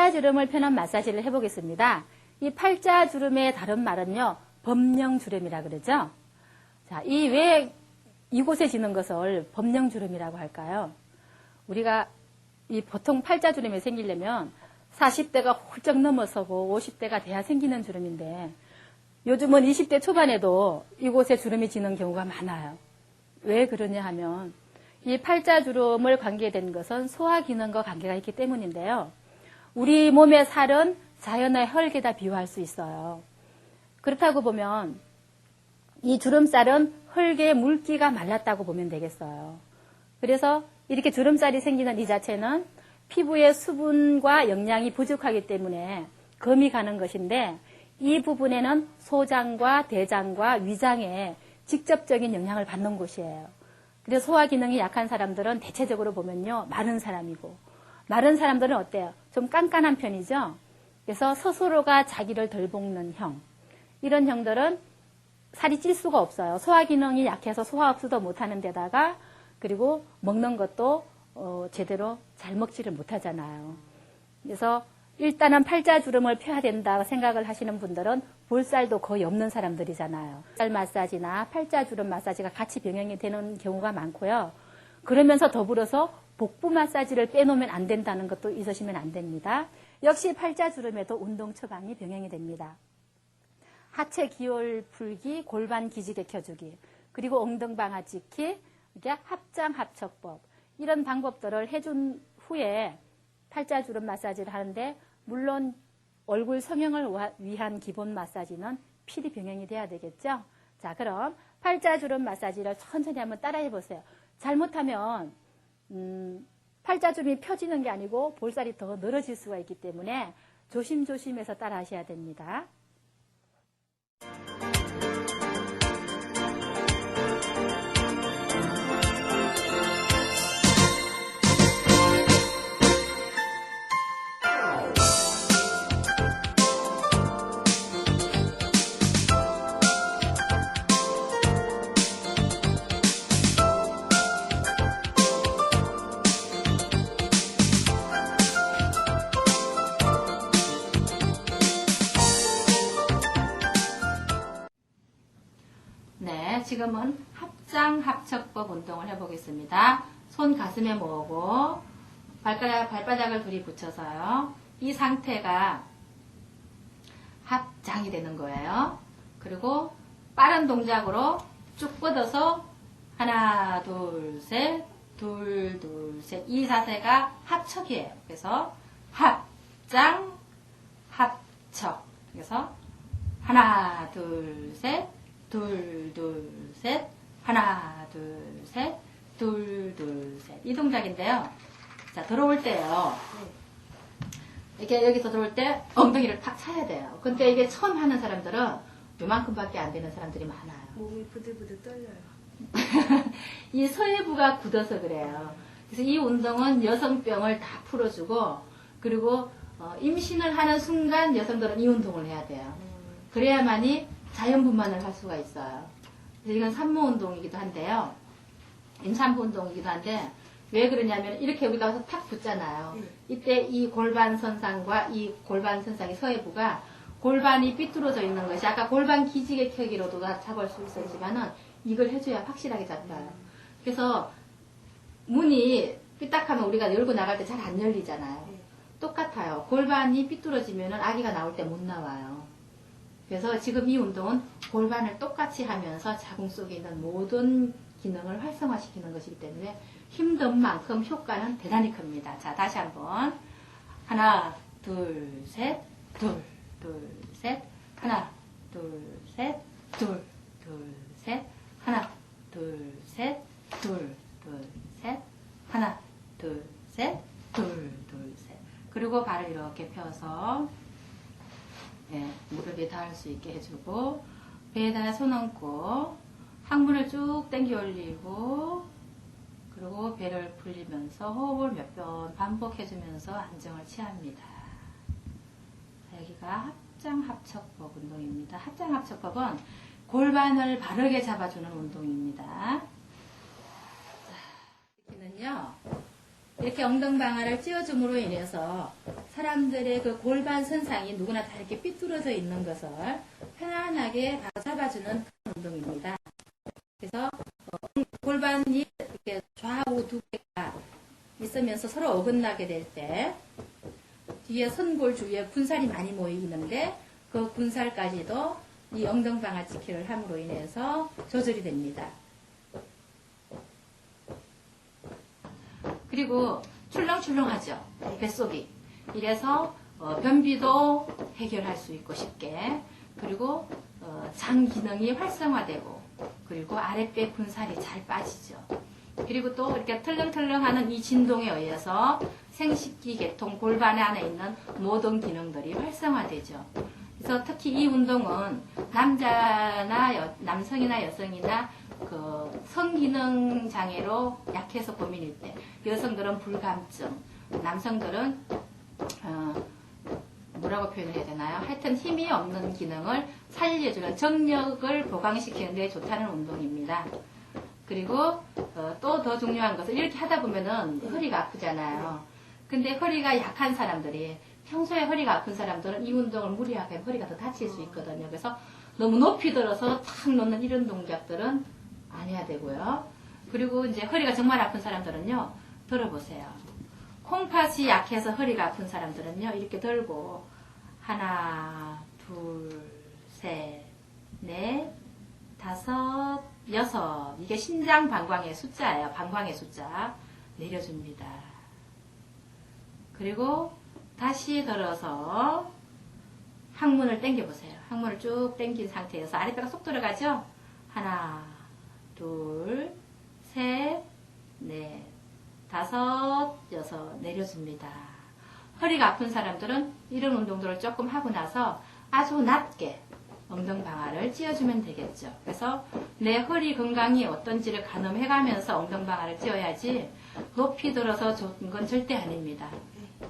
팔자주름을 펴는 마사지를 해보겠습니다. 이 팔자주름의 다른 말은요, 법령주름이라 그러죠. 자, 왜 이곳에 지는 것을 법령주름이라고 할까요? 우리가 이 보통 팔자주름이 생기려면 40대가 훌쩍 넘어서고 50대가 돼야 생기는 주름인데 요즘은 20대 초반에도 이곳에 주름이 지는 경우가 많아요. 왜 그러냐 하면 이 팔자주름을 관계된 것은 소화기능과 관계가 있기 때문인데요. 우리 몸의 살은 자연의 혈계다 비유할 수 있어요. 그렇다고 보면 이 주름살은 혈계의 물기가 말랐다고 보면 되겠어요. 그래서 이렇게 주름살이 생기는 이 자체는 피부의 수분과 영양이 부족하기 때문에 금이 가는 것인데 이 부분에는 소장과 대장과 위장에 직접적인 영향을 받는 곳이에요. 그래서 소화기능이 약한 사람들은 대체적으로 보면요, 마른 사람이고, 마른 사람들은 어때요? 좀 깐깐한 편이죠? 그래서 스스로가 자기를 덜 볶는 형. 이런 형들은 살이 찔 수가 없어요. 소화기능이 약해서 소화흡수도 못하는 데다가, 그리고 먹는 것도 제대로 잘 먹지를 못하잖아요. 그래서 일단은 팔자주름을 펴야 된다고 생각을 하시는 분들은 볼살도 거의 없는 사람들이잖아요. 살 마사지나 팔자주름 마사지가 같이 병행이 되는 경우가 많고요. 그러면서 더불어서 복부 마사지를 빼놓으면 안 된다는 것도 잊으시면 안 됩니다. 역시 팔자주름에도 운동 처방이 병행이 됩니다. 하체 기울 풀기, 골반 기지개 켜주기, 그리고 엉덩방아 찍기, 이게 합장 합척법, 이런 방법들을 해준 후에 팔자주름 마사지를 하는데, 물론 얼굴 성형을 위한 기본 마사지는 필히 병행이 돼야 되겠죠. 자, 그럼 팔자주름 마사지를 천천히 한번 따라해 보세요. 잘못하면 팔자주름이 펴지는 게 아니고 볼살이 더 늘어질 수가 있기 때문에 조심조심해서 따라 하셔야 됩니다. 네, 지금은 합장합척법 운동을 해보겠습니다. 손 가슴에 모으고 발바닥을 둘이 붙여서요. 이 상태가 합장이 되는 거예요. 그리고 빠른 동작으로 쭉 뻗어서 하나, 둘, 셋, 둘, 둘, 셋. 이 자세가 합척이에요. 그래서 합장, 합척. 그래서 하나, 둘, 셋, 둘, 둘, 셋, 하나, 둘, 셋, 둘, 둘, 셋. 이 동작인데요. 자, 들어올 때요. 이렇게 여기서 들어올 때 엉덩이를 탁 차야 돼요. 근데 이게 처음 하는 사람들은 요만큼밖에 안 되는 사람들이 많아요. 몸이 부들부들 떨려요. 이 서해부가 굳어서 그래요. 그래서 이 운동은 여성병을 다 풀어주고, 그리고 임신을 하는 순간 여성들은 이 운동을 해야 돼요. 그래야만이 자연분만을 할 수가 있어요. 그래서 이건 산모 운동이기도 한데요. 임산부 운동이기도 한데, 왜 그러냐면 이렇게 우리가 와서 탁 붙잖아요. 이때 이 골반선상과 이 골반선상의 서해부가 골반이 삐뚤어져 있는 것이, 아까 골반 기지개 켜기로도 다 잡을 수 있었지만은 이걸 해줘야 확실하게 잡혀요. 그래서 문이 삐딱하면 우리가 열고 나갈 때 잘 안 열리잖아요. 똑같아요. 골반이 삐뚤어지면은 아기가 나올 때 못 나와요. 그래서 지금 이 운동은 골반을 똑같이 하면서 자궁 속에 있는 모든 기능을 활성화시키는 것이기 때문에 힘든 만큼 효과는 대단히 큽니다. 자, 다시 한번. 하나, 둘, 셋, 둘, 둘, 셋, 하나, 둘, 셋, 둘, 둘, 셋, 하나, 둘, 셋, 둘, 둘, 셋, 하나, 둘, 셋, 둘, 둘, 셋. 그리고 발을 이렇게 펴서 무릎에 닿을 수 있게 해주고, 배에다 손 얹고 항문을 쭉 당겨 올리고, 그리고 배를 불리면서 호흡을 몇 번 반복해주면서 안정을 취합니다. 여기가 합장합척법 운동입니다. 합장합척법은 골반을 바르게 잡아주는 운동입니다. 여기는요, 이렇게 엉덩방아를 찧어줌으로 인해서 사람들의 그 골반 선상이 누구나 다 이렇게 삐뚤어져 있는 것을 편안하게 바로 잡아주는 그런 운동입니다. 그래서 골반이 이렇게 좌우 두 개가 있으면서 서로 어긋나게 될 때 뒤에 선골 주위에 군살이 많이 모이는데 그 군살까지도 이 엉덩방아 찢기를 함으로 인해서 조절이 됩니다. 그리고 출렁출렁하죠. 뱃속이. 이래서 변비도 해결할 수 있고 쉽게. 그리고 장 기능이 활성화되고 그리고 아랫배 군살이 잘 빠지죠. 그리고 또 이렇게 털렁털렁하는 이 진동에 의해서 생식기 계통 골반 안에 있는 모든 기능들이 활성화되죠. 그래서 특히 이 운동은 남성이나 여성이나 그 성기능 장애로 약해서 고민일 때, 여성들은 불감증, 남성들은 뭐라고 표현해야 되나요? 하여튼 힘이 없는 기능을 살려주는 정력을 보강시키는 데 좋다는 운동입니다. 그리고 또 더 중요한 것은 이렇게 하다 보면은 허리가 아프잖아요. 근데 허리가 약한 사람들이, 평소에 허리가 아픈 사람들은 이 운동을 무리하게 하면 허리가 더 다칠 수 있거든요. 그래서 너무 높이 들어서 탁 놓는 이런 동작들은 안 해야 되고요. 그리고 이제 허리가 정말 아픈 사람들은요, 들어보세요. 콩팥이 약해서 허리가 아픈 사람들은요, 이렇게 들고 하나, 둘, 셋, 넷, 다섯, 여섯. 이게 신장 방광의 숫자예요. 방광의 숫자. 내려줍니다. 그리고 다시 들어서 항문을 당겨보세요. 항문을 쭉 당긴 상태에서 아랫배가 쏙 들어가죠? 하나, 둘, 셋, 넷, 다섯, 여섯 내려줍니다. 허리가 아픈 사람들은 이런 운동들을 조금 하고 나서 아주 낮게 엉덩방아를 찧어주면 되겠죠. 그래서 내 허리 건강이 어떤지를 가늠해가면서 엉덩방아를 찧어야지 높이 들어서 좋은 건 절대 아닙니다.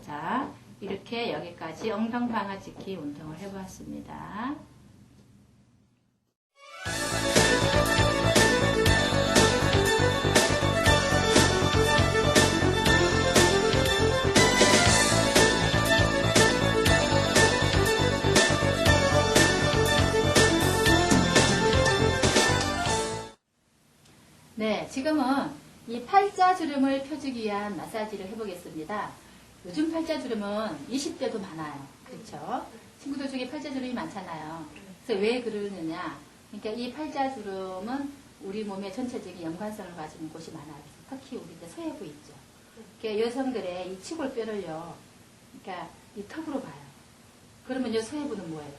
자, 이렇게 여기까지 엉덩방아 찢기 운동을 해보았습니다. 네, 지금은 이 팔자주름을 펴주기 위한 마사지를 해보겠습니다. 요즘 팔자주름은 20대도 많아요. 그렇죠? 친구들 중에 팔자주름이 많잖아요. 그래서 왜 그러느냐? 그러니까 이 팔자주름은 우리 몸의 전체적인 연관성을 가지는 곳이 많아요. 특히 우리 서해부 있죠. 그러니까 여성들의 이 치골뼈를요, 그러니까 이 턱으로 봐요. 그러면 이 서해부는 뭐예요?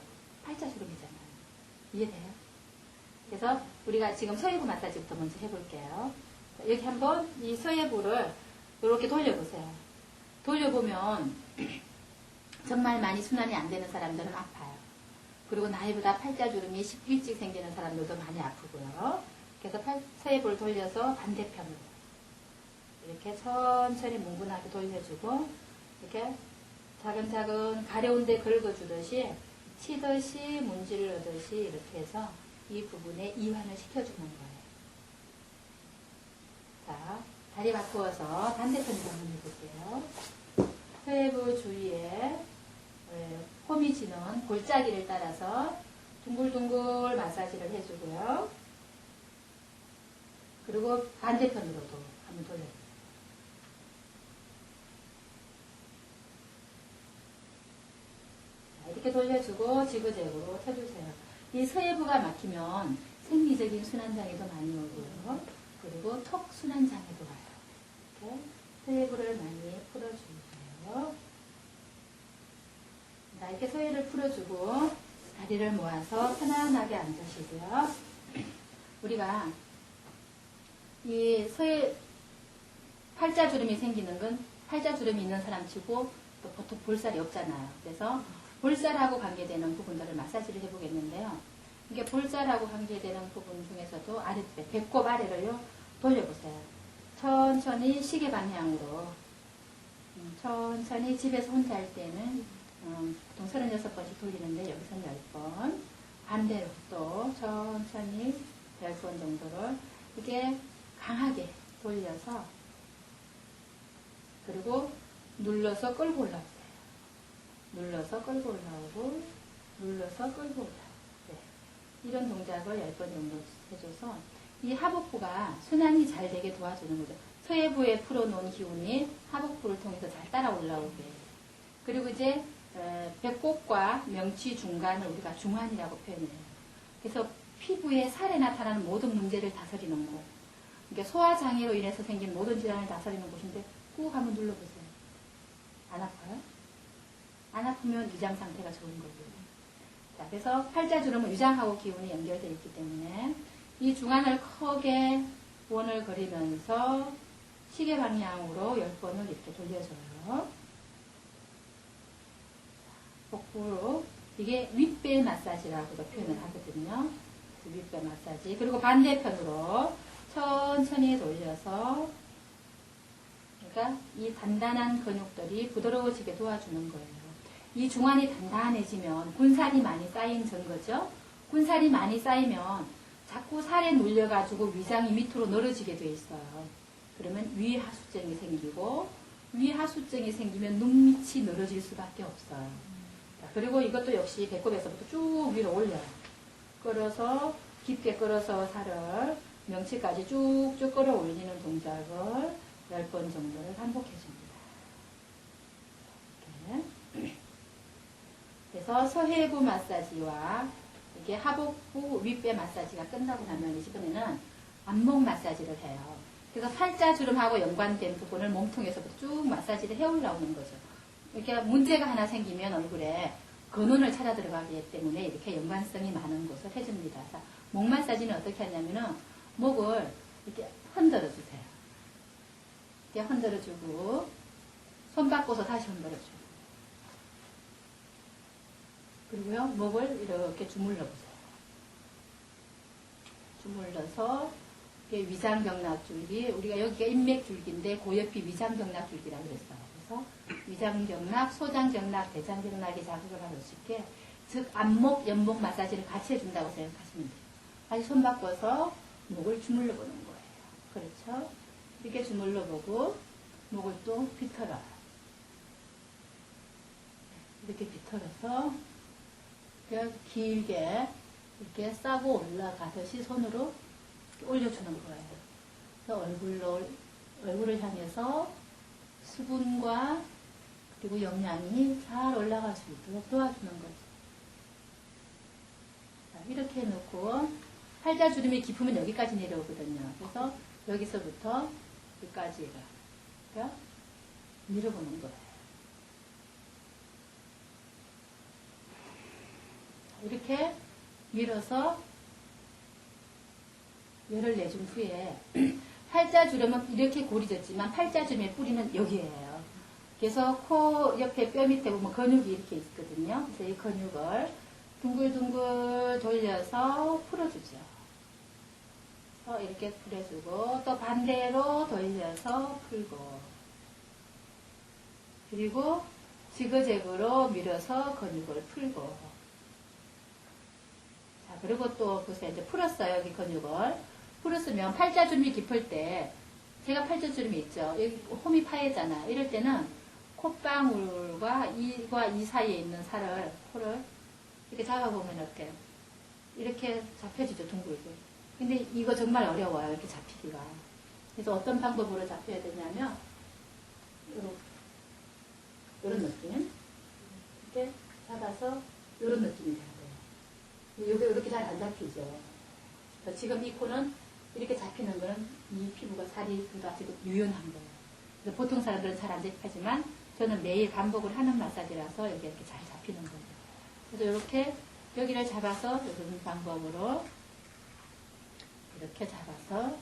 팔자주름이잖아요. 이해돼요? 그래서 우리가 지금 서해부 마사지부터 먼저 해볼게요. 여기 한번 이 서해부를 이렇게 돌려보세요. 돌려보면 정말 많이 순환이 안 되는 사람들은 아파요. 그리고 나이보다 팔자주름이 일찍 생기는 사람들도 많이 아프고요. 그래서 서해부를 돌려서 반대편으로 이렇게 천천히 뭉근하게 돌려주고 이렇게 차근차근 가려운 데 긁어주듯이 치듯이 문질르듯이 이렇게 해서 이 부분에 이완을 시켜주는 거예요. 자, 다리 바꾸어서 반대편으로 한번 해볼게요. 서해부 주위에 홈이 지는 골짜기를 따라서 둥글둥글 마사지를 해주고요. 그리고 반대편으로도 한번 돌려주세요. 자, 이렇게 돌려주고 지그재그로 펴주세요. 이 서해부가 막히면 생리적인 순환장애도 많이 오고요. 그리고 턱 순환장애도 와요. 이렇게 서해부를 많이 풀어주세요. 자, 이렇게 서해를 풀어주고 다리를 모아서 편안하게 앉으시고요. 우리가 이 팔자주름이 생기는 건 팔자주름이 있는 사람 치고 또 보통 볼살이 없잖아요. 그래서 볼살하고 관계되는 부분들을 마사지를 해보겠는데요. 이게 볼살하고 관계되는 부분 중에서도 아랫배, 배꼽 아래를요, 돌려보세요. 천천히 시계 방향으로. 천천히 집에서 혼자 할 때는 보통 36번씩 돌리는데 여기서는 10번. 반대로 또 천천히 10번 정도를 이렇게 강하게 돌려서 그리고 눌러서 끌고 올라오세요. 눌러서 끌고 올라오고, 눌러서 끌고 올라오고. 네. 이런 동작을 10번 정도 해줘서 이 하복부가 순환이 잘 되게 도와주는 거죠. 서해부에 풀어놓은 기운이 하복부를 통해서 잘 따라 올라오게. 그리고 이제 배꼽과 명치 중간을 우리가 중환이라고 표현해요. 그래서 피부에 살에 나타나는 모든 문제를 다스리는 곳. 그러니까 소화장애로 인해서 생긴 모든 질환을 다스리는 곳인데 꾹 한번 눌러보세요. 안 아파요? 안 아프면 위장 상태가 좋은 거고요. 자, 그래서 팔자주름은 위장하고 기운이 연결되어 있기 때문에 이 중안을 크게 원을 그리면서 시계 방향으로 10번을 이렇게 돌려줘요. 복부로 이게 윗배 마사지라고도 표현을 하거든요. 윗배 마사지. 그리고 반대편으로 천천히 돌려서 그러니까 이 단단한 근육들이 부드러워지게 도와주는 거예요. 이 중안이 단단해지면 군살이 많이 쌓인 증거죠. 군살이 많이 쌓이면 자꾸 살에 눌려가지고 위장이 밑으로 늘어지게 돼 있어요. 그러면 위하수증이 생기고 위하수증이 생기면 눈 밑이 늘어질 수밖에 없어요. 자, 그리고 이것도 역시 배꼽에서부터 쭉 위로 올려요. 끌어서 깊게 끌어서 살을 명치까지 쭉쭉 끌어올리는 동작을 10번 정도를 반복해줍니다. 이렇게. 그래서 서해부 마사지와 이게 하복부 윗배 마사지가 끝나고 나면 이번에는 안목 마사지를 해요. 그래서 팔자주름하고 연관된 부분을 몸통에서부터 쭉 마사지를 해 올라오는 거죠. 이렇게 문제가 하나 생기면 얼굴에 근원을 찾아 들어가기 때문에 이렇게 연관성이 많은 곳을 해줍니다. 자, 목 마사지는 어떻게 하냐면은 목을 이렇게 흔들어 주세요. 이렇게 흔들어 주고 손 바꿔서 다시 흔들어 주고 그리고요 목을 이렇게 주물러 보세요. 주물러서 이게 위장경락줄기, 우리가 여기가 인맥줄기인데 그 옆이 위장경락줄기라고 그랬어요. 그래서 위장경락, 소장경락, 대장경락에 자극을 하고 싶게 즉 안목, 연목 마사지를 같이 해준다고 생각하시면 돼요. 다시 손 바꿔서 목을 주물러 보는 거예요. 그렇죠? 이렇게 주물러 보고 목을 또 비틀어요. 이렇게 비틀어서 길게 이렇게 싸고 올라가듯이 손으로 올려주는 거예요. 그래서 얼굴을 향해서 수분과 그리고 영양이 잘 올라갈 수 있도록 도와주는 거죠. 자, 이렇게 해놓고 팔자주름이 깊으면 여기까지 내려오거든요. 그래서 여기서부터 여기까지가 밀어보는 거예요. 이렇게 밀어서 열을 내준 후에 팔자주름은 이렇게 고리졌지만 팔자주름의 뿌리는 여기에요. 그래서 코 옆에 뼈 밑에 보면 근육이 이렇게 있거든요. 그래서 이 근육을 둥글둥글 돌려서 풀어주죠. 이렇게 풀어주고 또 반대로 돌려서 풀고 그리고 지그재그로 밀어서 근육을 풀고 자, 그리고 또 보세요. 이제 풀었어요. 여기 근육을. 풀었으면 팔자주름이 깊을 때 제가 팔자주름이 있죠. 여기 홈이 파이잖아. 이럴 때는 콧방울과 이과 이 사이에 있는 살을 코를 이렇게 잡아보면 어때요? 이렇게 잡혀지죠. 둥글게. 근데 이거 정말 어려워요. 이렇게 잡히기가. 그래서 어떤 방법으로 잡혀야 되냐면 이런 느낌. 이렇게 잡아서 이런 느낌이 돼요. 여기 이렇게 잘 안 잡히죠. 지금 이 코는 이렇게 잡히는 거는 이 피부가 살이 아주 유연한 거예요. 그래서 보통 사람들은 잘 안 잡히지만 저는 매일 반복을 하는 마사지라서 여기 이렇게 잘 잡히는 거예요. 그래서 이렇게 여기를 잡아서 이런 방법으로 이렇게 잡아서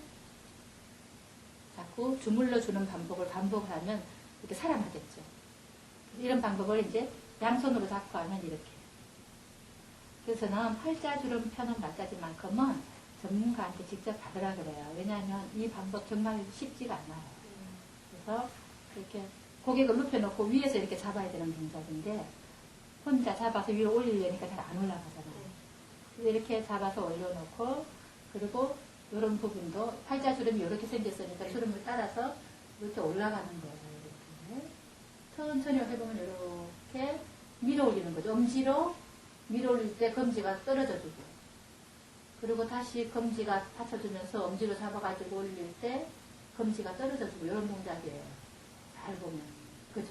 자꾸 주물러 주는 방법을 반복하면 이렇게 살아나겠죠. 이런 방법을 이제 양손으로 잡고 하면 이렇게. 그래서는 팔자주름 펴는 마사지만큼은 전문가한테 직접 받으라 그래요. 왜냐하면 이 방법 정말 쉽지가 않아요. 그래서 이렇게 고개를 눕혀놓고 위에서 이렇게 잡아야 되는 동작인데 혼자 잡아서 위로 올리려니까 잘 안 올라가잖아요. 그래서 이렇게 잡아서 올려놓고 그리고 이런 부분도 팔자주름이 이렇게 생겼으니까 주름을 따라서 이렇게 올라가는 거예요. 이렇게. 천천히 해보면 이렇게 밀어 올리는 거죠. 엄지로 밀어 올릴 때 검지가 떨어져 주고, 그리고 다시 검지가 받쳐주면서 엄지로 잡아가지고 올릴 때 검지가 떨어져 주고, 이런 동작이에요. 잘 보면. 그죠?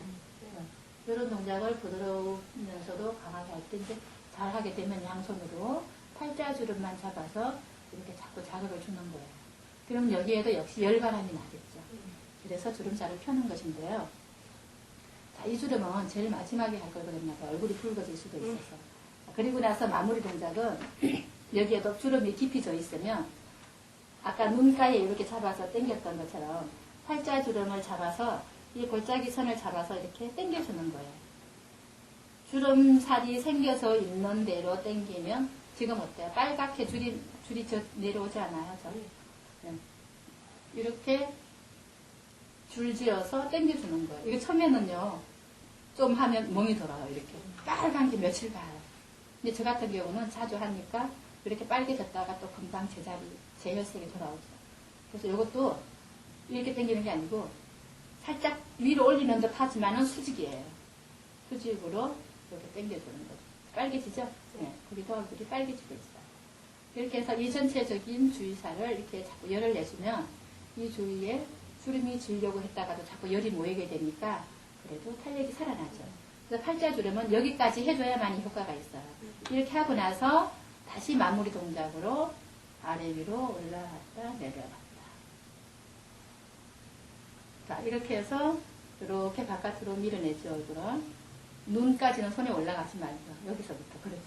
이런 동작을 부드러우면서도 강하게 할 때 이제 잘 하게 되면 양손으로 팔자주름만 잡아서 이렇게 자꾸 자극을 주는 거예요. 그럼 여기에도 역시 열바람이 나겠죠. 그래서 주름살을 펴는 것인데요. 자, 이 주름은 제일 마지막에 할 거거든요. 얼굴이 붉어질 수도 있어서. 그리고 나서 마무리 동작은 여기에도 주름이 깊이 져 있으면 아까 눈가에 이렇게 잡아서 당겼던 것처럼 팔자주름을 잡아서 이 골짜기 선을 잡아서 이렇게 당겨주는 거예요. 주름살이 생겨서 있는 대로 당기면 지금 어때요? 빨갛게 줄이 내려오지 않아요? 네. 이렇게 줄지어서 당겨주는 거예요. 이거 처음에는요, 좀 하면 멍이 돌아요. 이렇게 빨간 게 며칠 가요. 근데 저 같은 경우는 자주 하니까 이렇게 빨개졌다가 또 금방 제자리, 제 혈색이 돌아오죠. 그래서 이것도 이렇게 당기는 게 아니고 살짝 위로 올리는 듯 하지만은 수직이에요. 수직으로 이렇게 당겨주는 거죠. 빨개지죠? 네. 거기도 얼굴이 빨개지고 있어요. 이렇게 해서 이 전체적인 주위살을 이렇게 자꾸 열을 내주면 이 주위에 주름이 지려고 했다가도 자꾸 열이 모이게 되니까 그래도 탄력이 살아나죠. 그래서 팔자주름은 여기까지 해줘야만이 효과가 있어요. 이렇게 하고 나서 다시 마무리 동작으로 아래 위로 올라갔다 내려갔다. 자, 이렇게 해서 이렇게 바깥으로 밀어내죠, 얼굴을. 눈까지는 손에 올라가지 말고 여기서부터. 그렇죠.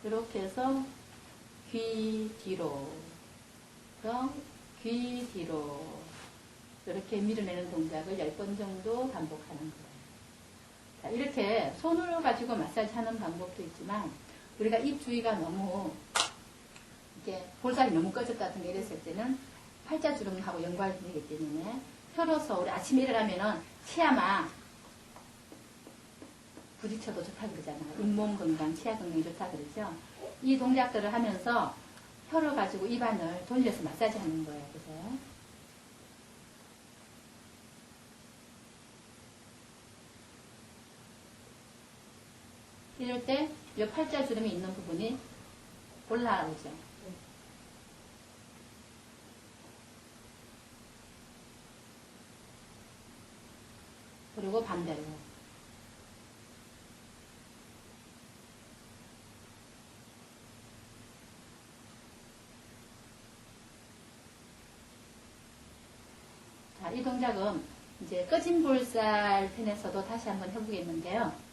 이렇게 해서 귀 뒤로, 귀 뒤로 이렇게 밀어내는 동작을 10번 정도 반복하는 거예요. 자, 이렇게 손으로 가지고 마사지 하는 방법도 있지만 우리가 입 주위가 너무 이렇게 볼살이 너무 꺼졌다든가 이랬을 때는 팔자주름하고 연관되기 때문에 펴로서 우리 아침에 일어나면은 치아만 부딪혀도 좋다 그러잖아요. 잇몸 건강, 치아 건강이 좋다 그러죠. 이 동작들을 하면서 혀를 가지고 입안을 돌려서 마사지 하는 거예요. 보세요. 이럴 때 이 팔자주름이 있는 부분이 올라오죠. 그리고 반대로. 자, 이 동작은 이제 꺼진 볼살 편에서도 다시 한번 해보겠는데요.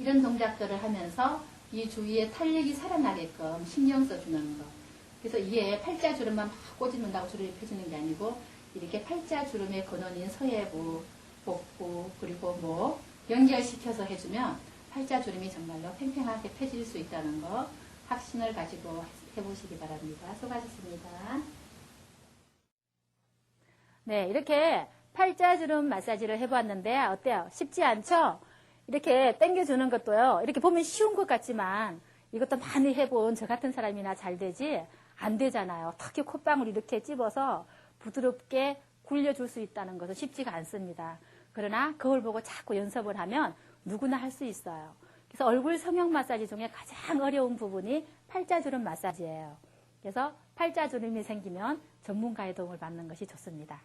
이런 동작들을 하면서 이 주위에 탄력이 살아나게끔 신경 써주는 거. 그래서 이게 팔자주름만 막 꽂아놓는다고 주름이 펴지는 게 아니고 이렇게 팔자주름의 근원인 서해부, 복부, 그리고 목 연결시켜서 해주면 팔자주름이 정말로 팽팽하게 펴질 수 있다는 거 확신을 가지고 해보시기 바랍니다. 수고하셨습니다. 네, 이렇게 팔자주름 마사지를 해보았는데 어때요? 쉽지 않죠? 이렇게 당겨주는 것도요. 이렇게 보면 쉬운 것 같지만 이것도 많이 해본 저 같은 사람이나 잘 되지 안 되잖아요. 특히 콧방울 이렇게 찝어서 부드럽게 굴려줄 수 있다는 것은 쉽지가 않습니다. 그러나 거울 보고 자꾸 연습을 하면 누구나 할 수 있어요. 그래서 얼굴 성형 마사지 중에 가장 어려운 부분이 팔자주름 마사지예요. 그래서 팔자주름이 생기면 전문가의 도움을 받는 것이 좋습니다.